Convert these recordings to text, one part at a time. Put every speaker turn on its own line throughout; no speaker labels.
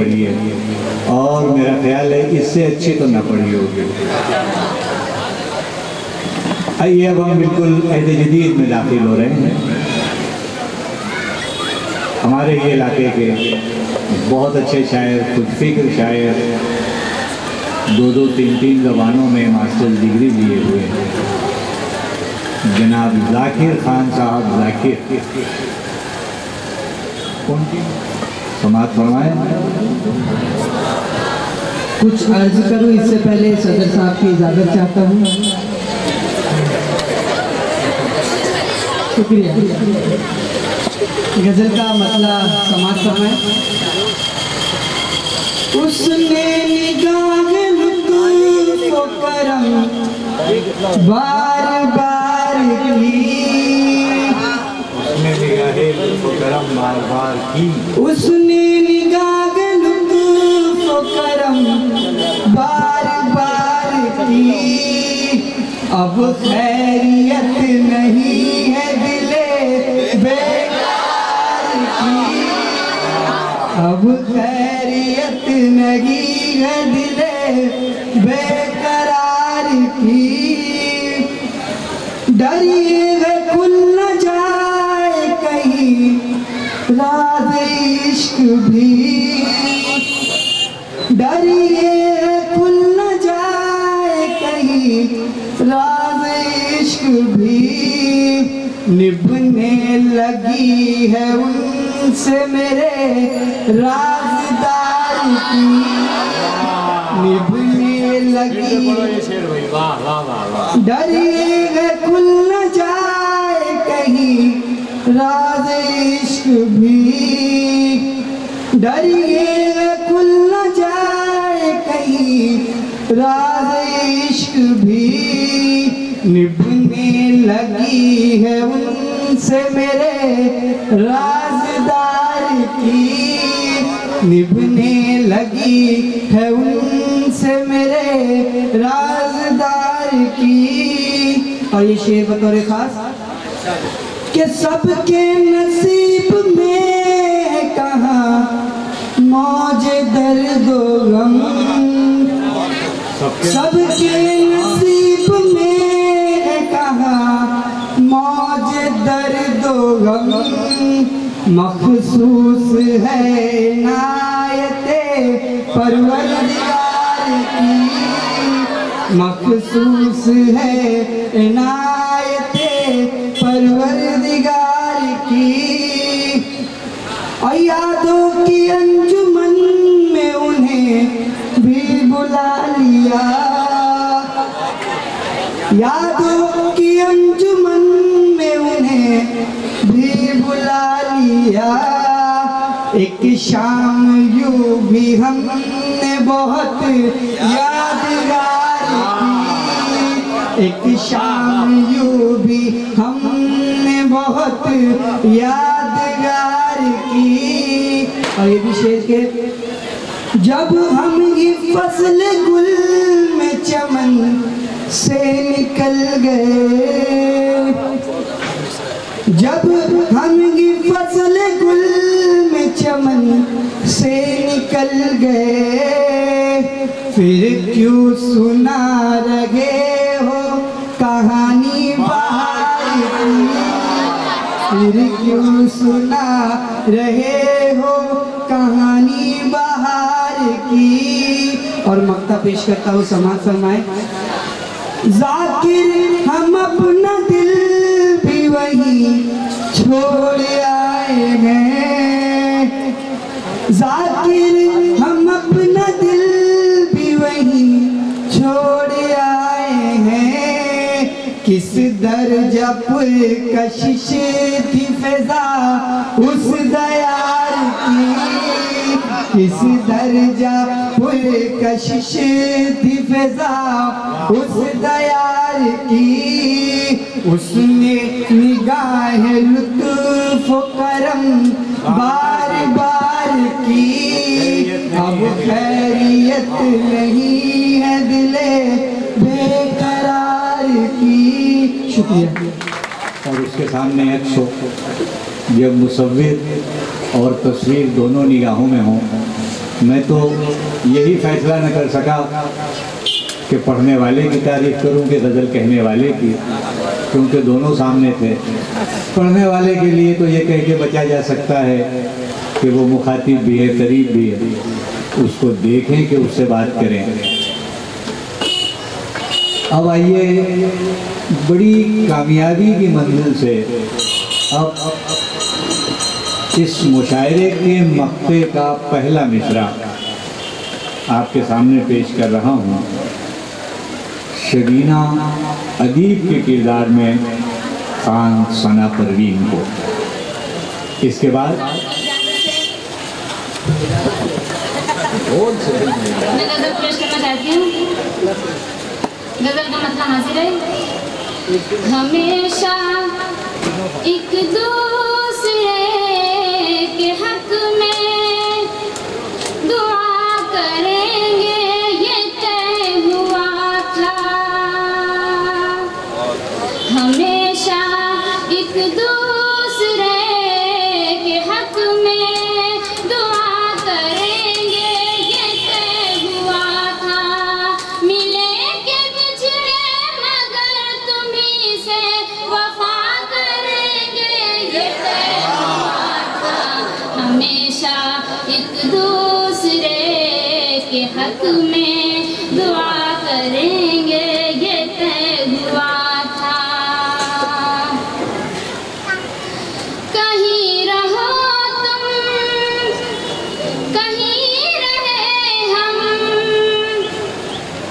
पढ़ी है और मेरा ख्याल है इससे अच्छी तो ना पढ़ी होगी। आइए अब हम बिल्कुल अहद जदीद में दाखिल हो रहे हैं। हमारे ये इलाके के बहुत अच्छे शायर, खुद फिक्र शायर, 2-2, 3-3 ज़बानों में मास्टर्स डिग्री लिए हुए हैं, जनाब ज़ाकिर खान साहब ज़ाकिर, उनकी समाअत फरमाएं।
कुछ अर्ज करूं इससे पहले सदर साहब की इजाज़त चाहता हूं। शुक्रिया। गजल का मतला समाअत फरमाएं। उसने निगाह लुत्फ़ व करम बार बार की,
उसने निगाह लुत्फ़ व करम बार बार की,
उसने निगाह लुत्फ़ व करम बार बार की। अब खैरियत नहीं है दिले बेकार की, अब खैरियत नहीं है दिले बेकरार की। डरिए खुल न जाए कहीं राज़ इश्क भी, डरिए खुल न जाए कहीं राज़ इश्क भी। निभने लगी है उनसे मेरे राज़दार की, निभने लगी। डरिए खुल न जाए कहीं राज़ इश्क भी, डरिए खुल न जाए कहीं राज़ इश्क भी। निभने लगी है उनसे मेरे राज़दार की, निभने लगी है उनसे मेरे राज़दार की। और ये शेर बतौर खास कि सबके नसीब में कहाँ मौज दर्द व गम, सबके नसीब में कहाँ मौज दर्द व गम। मखसूस है नायते परवरदिगार की, मखसूस है नायते परवरदिगार की। और यादों की अंजुमन में उन्हें भी बुला लिया, यादों की अंजुमन में उन्हें भी बुला लिया। एक शाम यूं भी हमने बहुत यादगार की, एक शाम यूं भी हमने बहुत यादगार की। और ये भी शेर के, जब हम ये फसल गुल में चमन से निकल गए, जब हम ये फसल गुल में चमन से निकल गए। फिर क्यों सुना रहे हो कहानी बहार की, फिर क्यों सुना रहे हो कहानी बहार की। और मक्ता पेश करता हूँ, समाअत फरमाए। ज़ाकिर हम अपना दिल भी वही छोड़ आए हैं, ज़ाकिर हम अपना दिल भी वही छोड़ आए हैं। किस दर्जा पुरकशिश थी फ़िज़ा उस दयार की, किस दर्जा पुरकशिश थी फ़िज़ा उस दयार की। उसने निगाह लुत्फ़ व करम बार बार की। अब खैरियत नहीं है दिले बेकरार की। शुक्रिया।
और उसके सामने अक्स हो, जब मुसव्विर और तस्वीर दोनों निगाहों में हों, मैं तो यही फैसला न कर सका कि पढ़ने वाले की तारीफ करूं कि गज़ल कहने वाले की, क्योंकि दोनों सामने थे। पढ़ने वाले के लिए तो ये कह के बचा जा सकता है कि वो मुखातिब भी है, करीब भी है, उसको देखें कि उससे बात करें। अब आइए बड़ी कामयाबी की मंजिल से अब इस मुशायरे के मक्ते का पहला मिसरा आपके सामने पेश कर रहा हूँ। शबीना अदीब के किरदार में खान सना परवीन को। इसके बाद
मैं गजल पेश करना चाहती हूँ। गजल का मतलब हाजिर है। हमेशा एक दूसरे के हक में दुआ करेंगे, ये तय हुआ था। हमेशा एक दूसरे के हक में दुआ करेंगे, ये तय हुआ था। मिले के बिछड़े मगर तुम्हीं से वफा करेंगे, ये तय हुआ था। हमेशा एक दूसरे के हक में दुआ करेंगे, ये तय हुआ था। कहीं रहो तुम, कहीं रहे हम,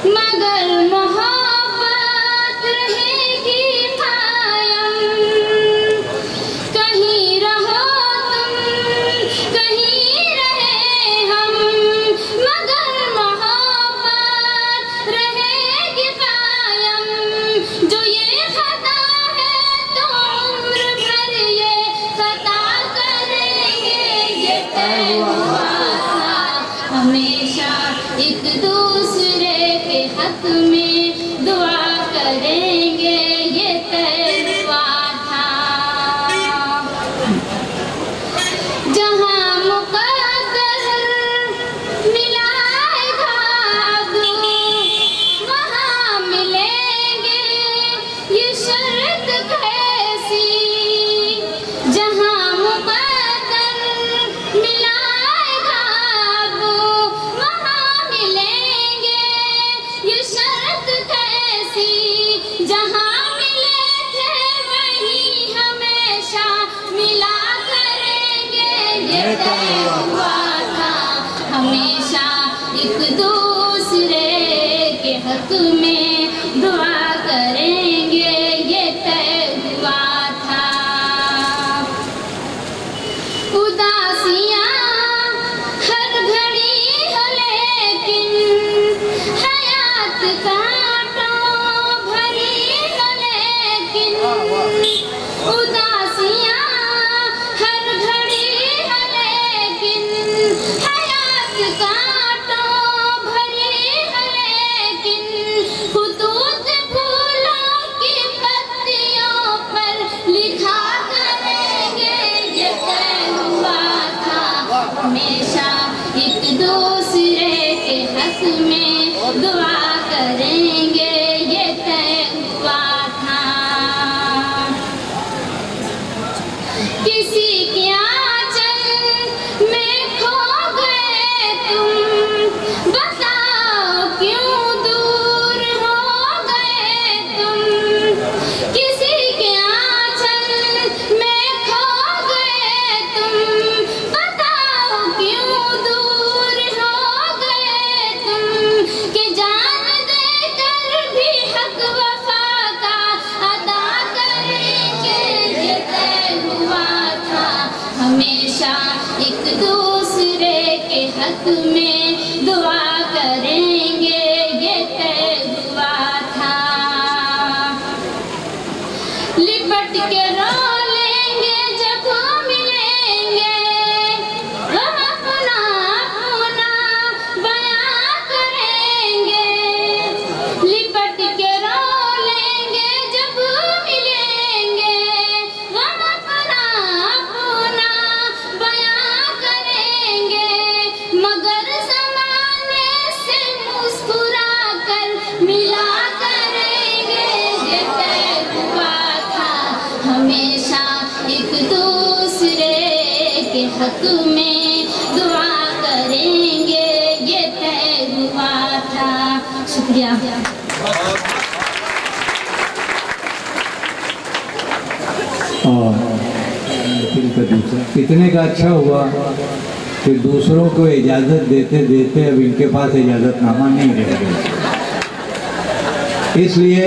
मगर मोहब्बत रहेगी कायम। कहीं रहो तुम, कहीं रहे हम, मगर मोहब्बत रहेगी कायम। जो ये खता है तो उम्र भर ये खता करेंगे, ये तय हुआ था। हमेशा एक दूसरे के हक में दुआ करेंगे, ये तय हुआ था। जहाँ मुक़द्दर मिलाएगा दो, वहाँ मिलेंगे, ये शर्त कैसी। जहाँ मुक़द्दर मिलाएगा दो, वहाँ मिलेंगे, ये शर्त कैसी। जहाँ मिले थे वहीं हमेशा मिला करेंगे, ये तय हुआ था। हमेशा एक दूसरे के हक में दुआ करेंगे, ये तय हुआ था। उदासियाँ हर घड़ी हो लेकिन हयात कांटों भरी हो लेकिन। उदासियाँ हर घड़ी हो लेकिन हयात कांटों भरी हो लेकिन। खुतूत फूलों की पत्तियों पर लिखा करेंगे, ये तय हुआ था। हमेशा एक दूसरे के हक में दुआ करेंगे, ये तय हुआ था। किसी की आंचल में खो गए तुम, बताओ क्यों दूर हो गए तुम। किसी के आंचल में खो गए तुम, बताओ क्यों दूर हो गए तुम। कि जान देकर भी हक वफा का अदा करेंगे, ये तय हुआ था। हमेशा एक दूसरे के हक में दुआ करेंगे, ये तय हुआ था। लिपट के रो लेंगे जब मिलेंगे, हम अपना अपना बयां करेंगे। लिपट के रो लेंगे जब मिलेंगे, हम अपना अपना बयां करेंगे। मगर हक में दुआ करेंगे, ये तय हुआ था। शुक्रिया।
और दिल का दूसरा इतने का अच्छा हुआ कि दूसरों को इजाज़त देते देते अब इनके पास इजाज़तनामा नहीं रह गया। इसलिए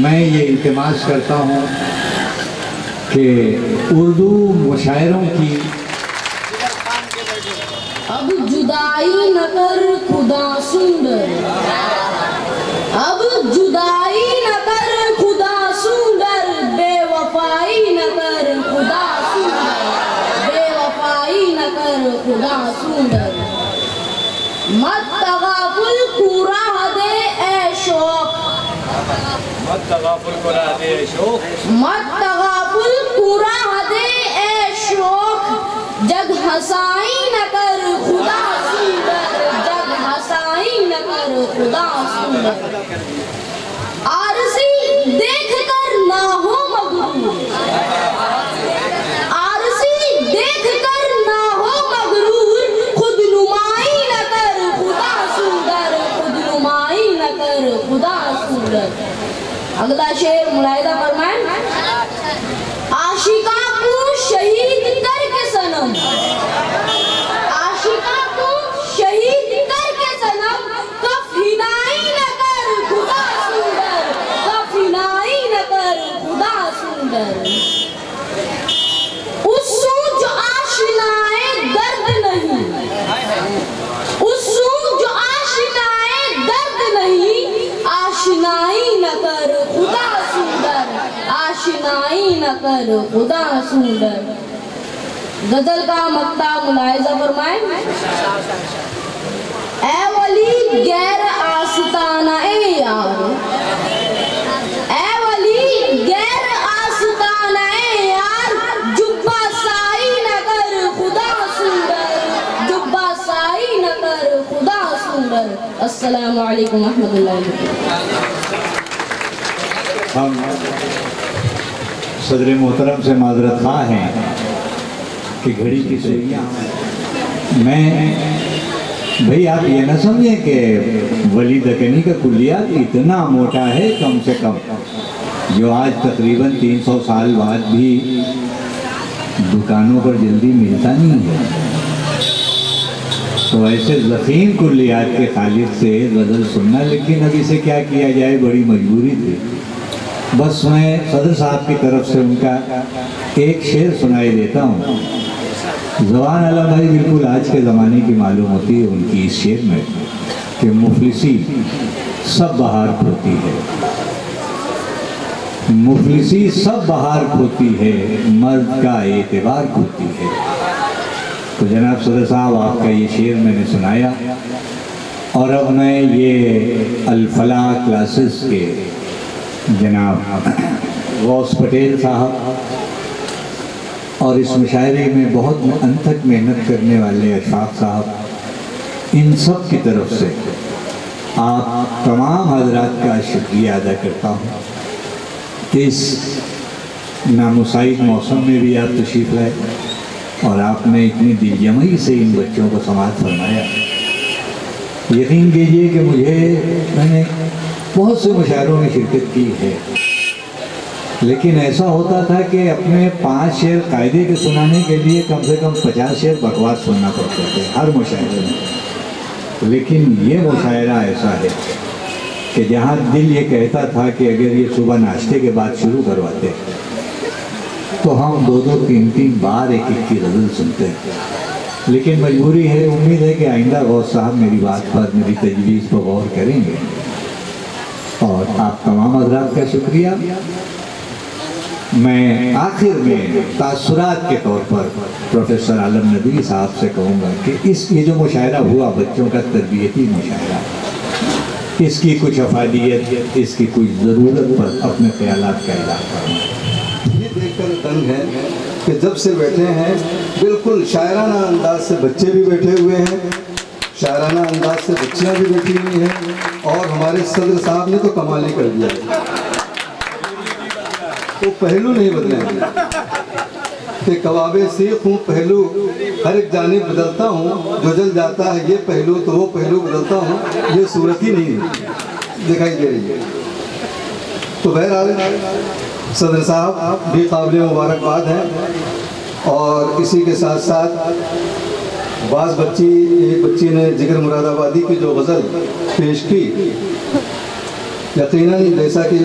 मैं ये इल्तिमास करता हूँ कि उर्दू मुशायरों की
अब जुदाई न कर खुदा सुंदर, अब जुदाई न कर खुदा सुंदर, बेवफाई न कर खुदा सुंदर, बेवफाई न कर खुदा सुंदर। मत तगाफुल कुरा दे ए शौक,
मत तगाफुल कुरा दे ए शौक,
मत तगाफुल कुरा दे ए शौक, जग हसाई न कर खुदा सुंदर, जग हसाई न कर खुदा सुंदर। आरज़ी देख कर ना हो मगरूर, आरज़ी देख कर ना हो मगरूर, खुद नुमाई न कर खुदा सुंदर, खुद नुमाई न कर खुदा सुंदर। अगला शेर मुलाहिदा फरमाएं। आशिका को शहीद करके सनम, आशिका को शहीद करके सनम, कफिनाई न कर खुदा सुंदर, कफिनाई न कर खुदा सुंदर। उससे जो आशिनाए दर्द नहीं, उससे जो आशिनाए दर्द नहीं, आशिनाई न कर खुदा सुंदर, आशिनाई न कर खुदा सुंदर। गजल का मक्ता मुलाहिजा फरमाएं। ऐ वली गैर आस्ताना ए यार, ऐ वली गैर आस्ताना ए यार, जुब्बा साई न कर खुदा सुंदर, जुब्बा साई न कर खुदा सुंदर। अस्सलामु अलैकुम रहमतुल्लाहि।
हम सदर मोहतरम से माजरत खा हैं कि घड़ी की सुइयां, मैं भाई आप ये ना समझें कि वली दकनी का कुलियात इतना मोटा है कम से कम, जो आज तकरीबन 300 साल बाद भी दुकानों पर जल्दी मिलता नहीं है। तो ऐसे ज़ख़ीम कुलियात के खालिद से गज़ल सुनना, लेकिन अब इसे क्या किया जाए, बड़ी मजबूरी थी। बस मैं सदर साहब की तरफ से उनका एक शेर सुनाई देता हूँ। ज़बान आलम भाई बिल्कुल आज के ज़माने की मालूम होती है उनकी इस शेर में कि मुफलिसी सब बहार खोती है, मुफलिसी सब बहार खोती है, मर्द का एतबार खोती है। तो जनाब सदर साहब आपका ये शेर मैंने सुनाया, और अब मैं ये अल-फलाह क्लासेस के जनाब गौस पटेल साहब और इस मुशायरे में बहुत अनथक मेहनत करने वाले अशफाक साहब, इन सब की तरफ से आप तमाम हजरात का शुक्रिया अदा करता हूँ कि इस नामुसाइद मौसम में भी आप तशरीफ़ लाए और आपने इतनी दिलजमई से इन बच्चों को समाअत फरमाया। यकीन कीजिए कि मैंने बहुत से मुशायरों में शिरकत की है, लेकिन ऐसा होता था कि अपने 5 शेर कायदे के सुनाने के लिए कम से कम 50 शेर बकवास सुनना पड़ते थे हर मुशायरे में। लेकिन ये मुशायरा ऐसा है कि जहाँ दिल ये कहता था कि अगर ये सुबह नाश्ते के बाद शुरू करवाते तो हम 2-2, 3-3 बार एक की गज़ल सुनते हैं। लेकिन मजबूरी है, उम्मीद है कि आइंदा गौस साहब मेरी बात पर, मेरी तजवीज़ पर गौर करेंगे। और आप तमाम हज़रात का शुक्रिया। मैं आखिर में तासुरात के तौर पर प्रोफेसर आलम नदवी साहब से कहूँगा कि ये जो मुशायरा हुआ बच्चों का तरबियती मुशायरा, इसकी कुछ अफादियत, इसकी कुछ ज़रूरत पर अपने ख्यालात का इज़हार करना।
ये देखकर दंग है कि जब से बैठे हैं बिल्कुल शायराना अंदाज से बच्चे भी बैठे हुए हैं, शायराना अंदाज से बच्चियाँ भी बैठी हुई हैं, और हमारे सदर साहब ने तो कमाल ही कर दिया, वो पहलू नहीं बदले हैं। कि कबाबे सीख हूँ पहलू हर एक जानिब बदलता हूँ, जो जल जाता है ये पहलू तो वो पहलू बदलता हूँ, ये सूरत ही नहीं दिखाई दे रही है। तो बहरहाल सदर साहब भी काबिल मुबारकबाद हैं। और इसी के साथ साथ बाज़ एक बच्ची ने जिगर मुरादाबादी की जो गज़ल पेश की, यकीनन जैसा कि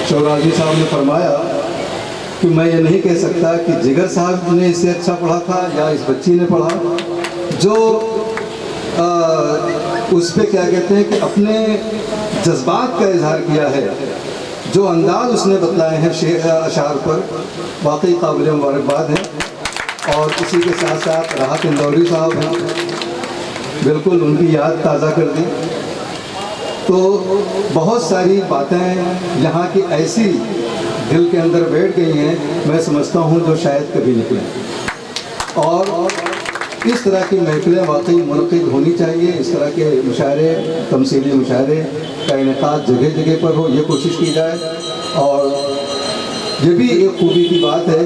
शौराजी साहब ने फरमाया कि मैं ये नहीं कह सकता कि जिगर साहब ने इससे अच्छा पढ़ा था या इस बच्ची ने पढ़ा, जो उस पर क्या कहते हैं कि अपने जज्बात का इजहार किया है, जो अंदाज उसने बतलाए हैं शेर अशार पर, वाकई काबिल मुबारकबाद है। और इसी के साथ साथ राहत इंदौरी साहब हैं, बिल्कुल उनकी याद ताज़ा कर दी। तो बहुत सारी बातें यहाँ की ऐसी दिल के अंदर बैठ गई हैं, मैं समझता हूँ जो शायद कभी निकलें। और इस तरह की महफिलें वाकई मुनक़िद होनी चाहिए। इस तरह के मुशायरे, तमसीली मुशायरे का इनेकाद जगह जगह पर हो, ये कोशिश की जाए। और ये भी एक खूबी की बात है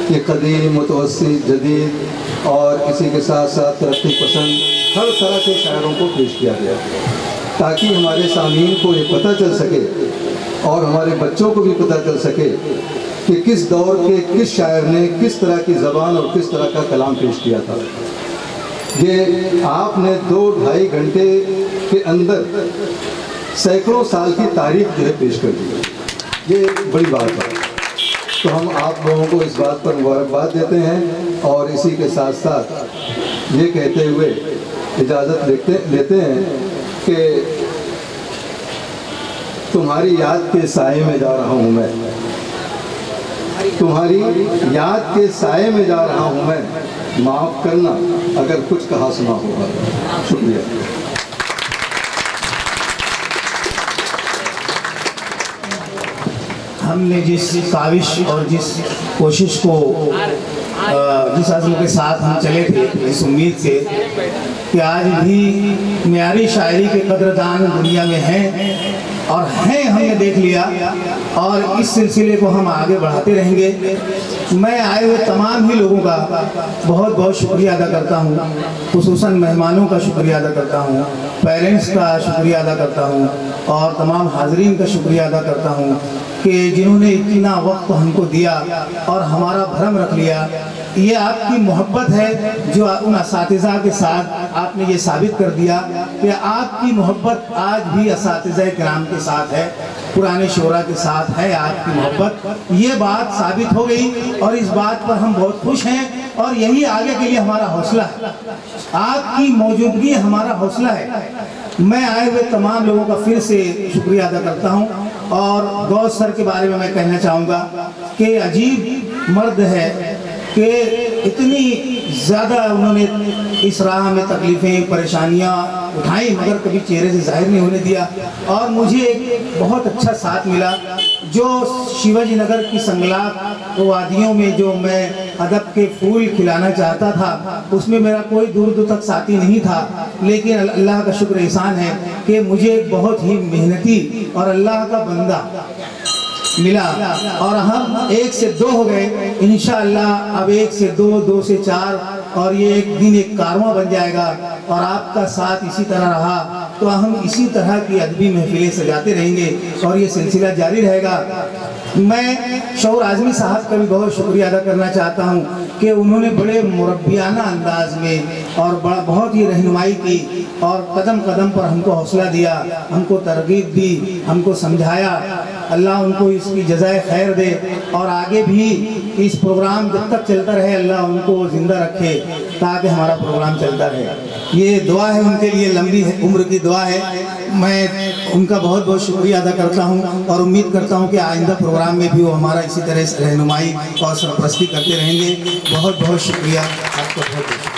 कि कदीम, मुतवस्सित, जदीद और इसी के साथ साथ तरक्की पसंद हर तरह के शायरों को पेश किया गया, ताकि हमारे सामीन को ये पता चल सके और हमारे बच्चों को भी पता चल सके कि किस दौर के किस शायर ने किस तरह की ज़बान और किस तरह का कलाम पेश किया था। ये आपने 2-2.5 घंटे के अंदर सैकड़ों साल की तारीख जो है पेश कर दी, ये बड़ी बात है। तो हम आप लोगों को इस बात पर मुबारकबाद देते हैं और इसी के साथ साथ ये कहते हुए इजाज़त लेते हैं कि तुम्हारी याद के साए में जा रहा हूँ मैं, तुम्हारी याद के साए में जा रहा हूँ मैं, माफ़ करना अगर कुछ कहा सुना होगा। शुक्रिया।
हमने जिस काविश और जिस कोशिश को जिस आज़म के साथ हम चले थे, इस उम्मीद से कि आज भी म्यारी शायरी के कदरदान दुनिया में हैं और हैं, हमने देख लिया और इस सिलसिले को हम आगे बढ़ाते रहेंगे। मैं आए हुए तमाम ही लोगों का बहुत बहुत शुक्रिया अदा करता हूँ, खुसूसन मेहमानों का शुक्रिया अदा करता हूँ, पेरेंट्स का शुक्रिया अदा करता हूँ और तमाम हाज़रीन का शुक्रिया अदा करता हूँ कि जिन्होंने इतना वक्त हमको दिया और हमारा भरम रख लिया। ये आपकी मोहब्बत है जो उन असातिज़ा के साथ आपने ये साबित कर दिया कि आपकी मोहब्बत आज भी असातिज़ा किराम के साथ है, पुराने शोरा के साथ है आपकी मोहब्बत। ये बात साबित हो गई और इस बात पर हम बहुत खुश हैं और यही आगे के लिए हमारा हौसला है। आपकी मौजूदगी हमारा हौसला है। मैं आए हुए तमाम लोगों का फिर से शुक्रिया अदा करता हूँ और गौस सर के बारे में मैं कहना चाहूँगा कि अजीब मर्द है कि इतनी ज़्यादा उन्होंने इस राह में तकलीफ़ें परेशानियाँ उठाई मगर कभी चेहरे से जाहिर नहीं होने दिया। और मुझे एक बहुत अच्छा साथ मिला जो शिवाजी नगर की संगलाप वादियों में जो मैं अदब के फूल खिलाना चाहता था, उसमें मेरा कोई दूर दूर तक साथी नहीं था, लेकिन अल्लाह का शुक्र एहसान है कि मुझे बहुत ही मेहनती और अल्लाह का बंदा मिला और हम 1 से 2 हो गए। इंशाअल्लाह अब 1 से 2, 2 से 4 और ये एक दिन एक कारवां बन जाएगा। और आपका साथ इसी तरह रहा तो हम इसी तरह की अदबी महफिलें सजाते रहेंगे और ये सिलसिला जारी रहेगा। मैं शौर आज़मी साहब का भी बहुत शुक्रिया अदा करना चाहता हूँ कि उन्होंने बड़े मुरब्बियाना अंदाज में और बहुत ही रहनुमाई की और कदम कदम पर हमको हौसला दिया, हमको तरगीब दी, हमको समझाया। अल्लाह उनको इसकी जज़ाए खैर दे और आगे भी इस प्रोग्राम जब तक चलता रहे अल्लाह उनको ज़िंदा रखे ताकि हमारा प्रोग्राम चलता रहे। ये दुआ है उनके लिए, लंबी उम्र की दुआ है। मैं उनका बहुत बहुत शुक्रिया अदा करता हूँ और उम्मीद करता हूँ कि आइंदा प्रोग्राम में भी वो हमारा इसी तरह रहनुमाई और सरपरस्ती करते रहेंगे। बहुत बहुत शुक्रिया आपका। बहुत